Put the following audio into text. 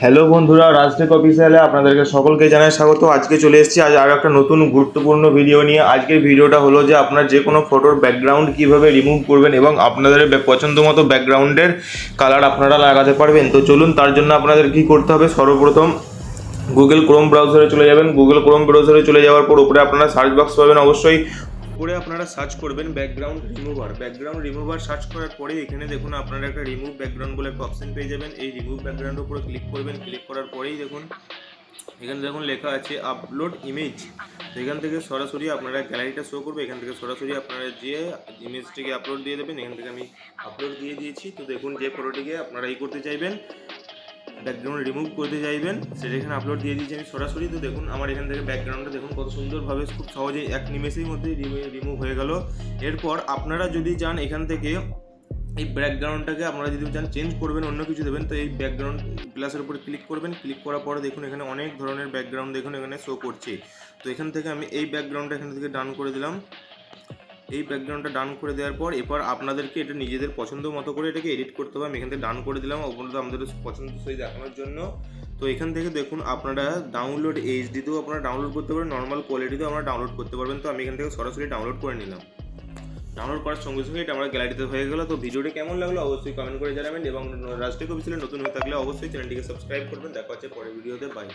Hello বন্ধুরা, রাজটেক অফিসিয়ালে আপনাদেরকে সকলকে জানাই স্বাগত। আজকে চলে এসেছি আর একটা নতুন গুরুত্বপূর্ণ ভিডিও নিয়ে। আজকের ভিডিওটা হলো যে আপনার যে কোনো ফটোর ব্যাকগ্রাউন্ড কীভাবে রিমুভ করবেন এবং আপনাদের পছন্দ মতো ব্যাকগ্রাউন্ডের কালার আপনারা লাগাতে পারবেন। তো চলুন, তার জন্য আপনাদের কী করতে হবে। সর্বপ্রথম গুগল ক্রোম ব্রাউজারে চলে যাবেন। গুগল ক্রোম ব্রাউজারে চলে যাওয়ার পর উপরে আপনারা সার্চ বক্স পাবেন, অবশ্যই উপরে আপনারা সার্চ করবেন ব্যাকগ্রাউন্ড রিমুভার সার্চ করার পরে এখানে দেখুন আপনারা একটা রিমুভ ব্যাকগ্রাউন্ড বলে একটা অপশন পেয়ে যাবেন। এই রিমুভ ব্যাকগ্রাউন্ডের উপরে ক্লিক করবেন। ক্লিক করার পরেই দেখুন এখানে দেখুন লেখা আছে আপলোড ইমেজ। তো এখান থেকে সরাসরি আপনারা গ্যালারিটা শো করবে। এখান থেকে সরাসরি আপনারা যে ইমেজটিকে আপলোড দিয়ে দেবেন। এখান থেকে আমি আপলোড দিয়ে দিয়েছি। তো দেখুন যে ফটোটিকে আপনারা করতে চাইবেন, ব্যাকগ্রাউন্ড রিমুভ করতে চাইবেন, সেটা এখানে আপলোড দিয়ে দিয়েছি আমি সরাসরি। তো দেখুন আমার এখান থেকে ব্যাকগ্রাউন্ডটা দেখুন কত সুন্দরভাবে খুব সহজেই এক নিমেষের মধ্যে রিমুভ হয়ে গেল। এরপর আপনারা যদি চান এখান থেকে এই ব্যাকগ্রাউন্ডটাকে আপনারা যদি চান চেঞ্জ করবেন, অন্য কিছু দেবেন, তো এই ব্যাকগ্রাউন্ড প্লাসের উপরে ক্লিক করবেন। ক্লিক করার পরে দেখুন এখানে অনেক ধরনের ব্যাকগ্রাউন্ড দেখুন এখানে শো করছে। তো এখান থেকে আমি এই ব্যাকগ্রাউন্ডটা এখান থেকে ডান করে দিলাম। এই ব্যাকগ্রাউন্ডটা ডান করে দেওয়ার পর এরপর আপনাদেরকে এটা নিজেদের পছন্দ মতো করে এটাকে এডিট করতে হবে। আমি এখান থেকে ডান করে দিলাম ওপরে আমাদের পছন্দসই দেখানোর জন্য। তো এখান থেকে দেখুন আপনারা ডাউনলোড এইচডিতেও আপনারা ডাউনলোড করতে পারেন, নর্মাল কোয়ালিটিতেও আপনারা ডাউনলোড করতে পারবেন। তো আমি এখান থেকে সরাসরি ডাউনলোড করে নিলাম। ডাউনলোড করার সঙ্গে সঙ্গে এটা আমার গ্যালারিতে হয়ে গেল। তো ভিডিওটি কেমন লাগলো অবশ্যই কমেন্ট করে জানাবেন এবং রাজটেক অফিসিয়ালে নতুন হয়ে থাকলে অবশ্যই চ্যানেলটিকে সাবস্ক্রাইব করবেন। দেখা হচ্ছে পরের ভিডিওতে। বাই।